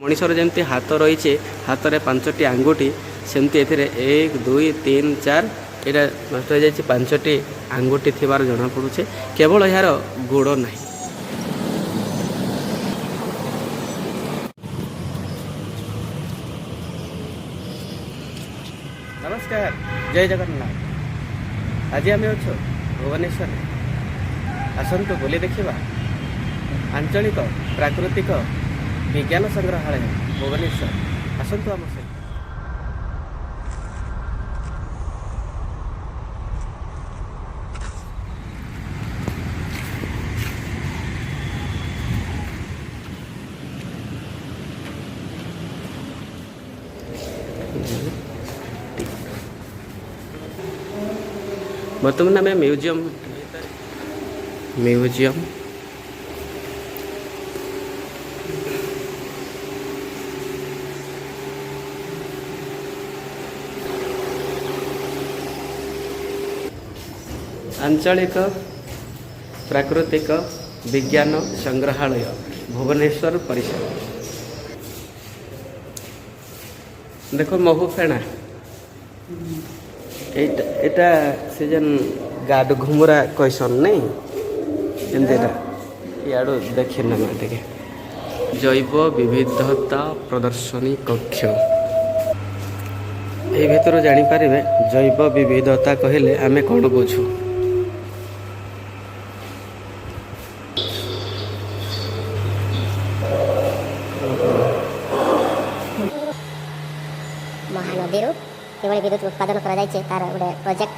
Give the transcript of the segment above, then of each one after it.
मनीषर जमी हाथ रही हाथ में 5टी आंगुठी सेमती ए 1 2 3 4 यहाँ नष्ट हो जाए 5टी आंगुठी थिबार जना पड़ुछे केवल यार गोड़ ना। नमस्कार जय जगन्नाथ। आज आम अच्छु भुवनेश्वर आसतु बुली देखा आंचलिक प्राकृतिक विज्ञान संग्रहालय भुवनेश्वर आसतु आम सहित। बर्तमान आम म्यूजियम आंचलिक प्राकृतिक विज्ञान संग्रहालय भुवनेश्वर परिसर। देखो महू फेणा एटा से जन गाड घुमुरा कैसन नहीं एमतीटा याडू देखे ना टे जैव विविधता प्रदर्शनी कक्ष ये भीतर जापर जैव विविधता कहले आमे कौन बुझू। महानदी केवल विद्युत उत्पादन करा जाय तार गोटे प्रोजेक्ट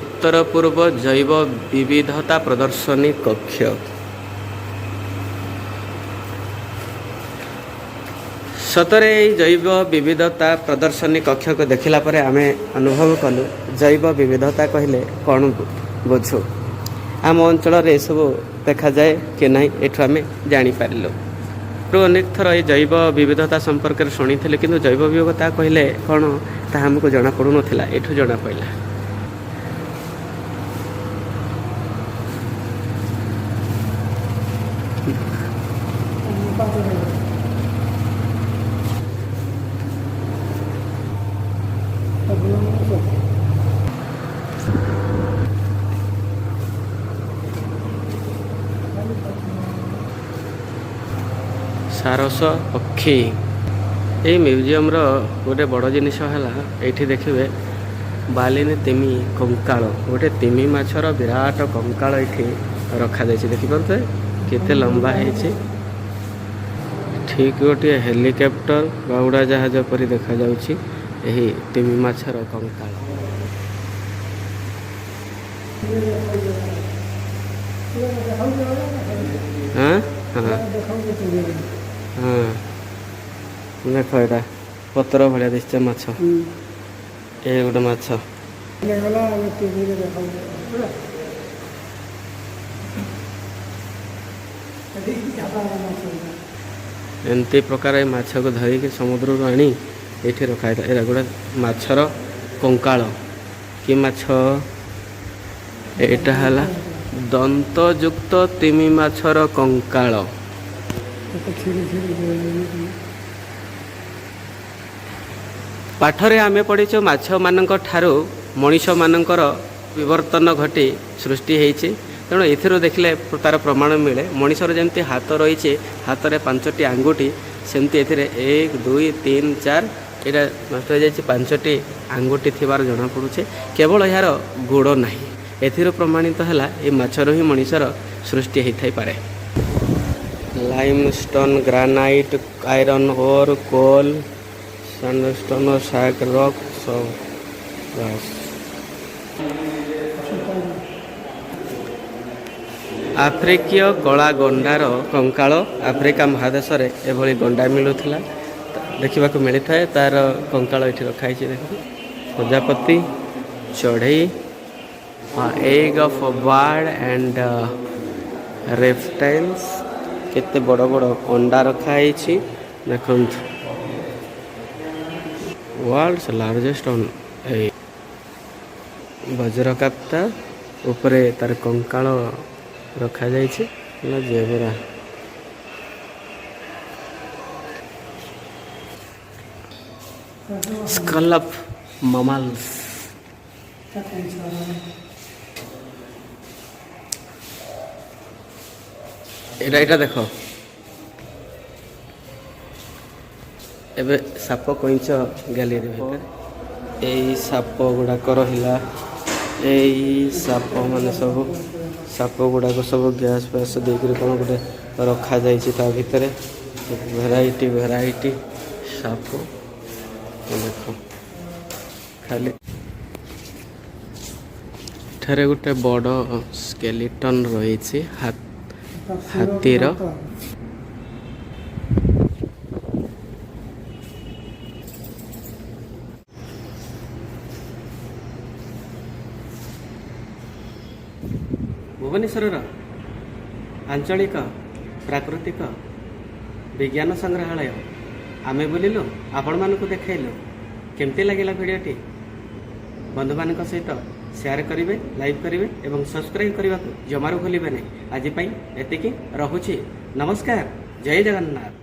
उत्तर पूर्व जैव विविधता प्रदर्शनी कक्ष। सतरे जैव विविधता प्रदर्शनी कक्ष को देखला परे आमे अनुभव कलु जैव विविधता कहले कौन बुझू। आम अंचल सब देखा जाए कि नहीं एठू आम जापारू अनेक थर ये जैव विविधता संपर्क में शुणी थे कि जैव विविधता कहले कौन ता हमको जना पड़ू नाला एठू जना पड़ा। सारस पक्षी ये म्यूजियम रो गोटे बड़ जिनिस है ये देखिए बालिनी तिमी कंकाल गोटे तिमी माछर विराट कंकाल ये रखा देखिपे केते लंबा है ठीक गोटे हेलिकॉप्टर बा उड़ा जहाज परी देखा जाउछि एही तिमी माछर कंकाल। हाँ हाँ हाँ देख यहाँ पतर भाया दिशे माछ ये गोटे माछ एमती प्रकार माछ को धरिकी समुद्र आनी ये रखा है गोटे माछर कंकाल कि माछ एटा है दंतयुक्त तिमी माछर कंकाल। पाठरे आमे पढ़ीचु माछ मानक ठारू मनीष मानकर विवर्तन घटी सृष्टि होती तेणु ए देखले तार प्रमाण मिले मनीषर जमी हाथ रही हाथ में 5टी आंगुठी सेमती ए 1 2 3 4 यहाँ नष्ट हो जाए 5टी आंगुठी थिबार जना पड़ुछे केवल यार गोड़ ना ए प्रमाणित है ये माछर ही मनीषर सृष्टि होता पारे। लाइमस्टोन ग्रानाइट आयरन ओर कोल सैंडस्टोन सैग रॉक आफ्रिकीय कला गंडार कंकाल आफ्रिका महादेश में एभली गंडा मिलूला देखा मिलता है तार कंकाल ये रखाई देख प्रजापति चढ़ई egg of bird and reptiles केते बड़ बड़ अंडा रखाई देखु वर्ल्ड्स लार्जेस्ट ऑन वज्रकाप्ता उपरे तार कंकाल रखा जाइए जेब्रा स्कल ऑफ ममाल्स एटा देख एबे साप कईंच गैलेरी भितर यही साप गुड़ाक रहा यही साप मान सब साप गुड़ाक सब गैस फैस देकर कौन गोटे रखा जाता भितर भेराइटी भेराइटी साप देख खाली ठरे गोटे बड़ स्केलेटन रही हाथीर भुवनेश्वर आंचलिक प्राकृतिक विज्ञान संग्रहालय आमे बुलिलु आपण मानकु देखाइलु केमती लगिला भिडियोटी बंधु मान सहित शेयर करेंगे लाइक करेंगे और सब्सक्राइब करने को जमारू भूलिए नहीं आज एतिकी रहुछि नमस्कार जय जगन्नाथ।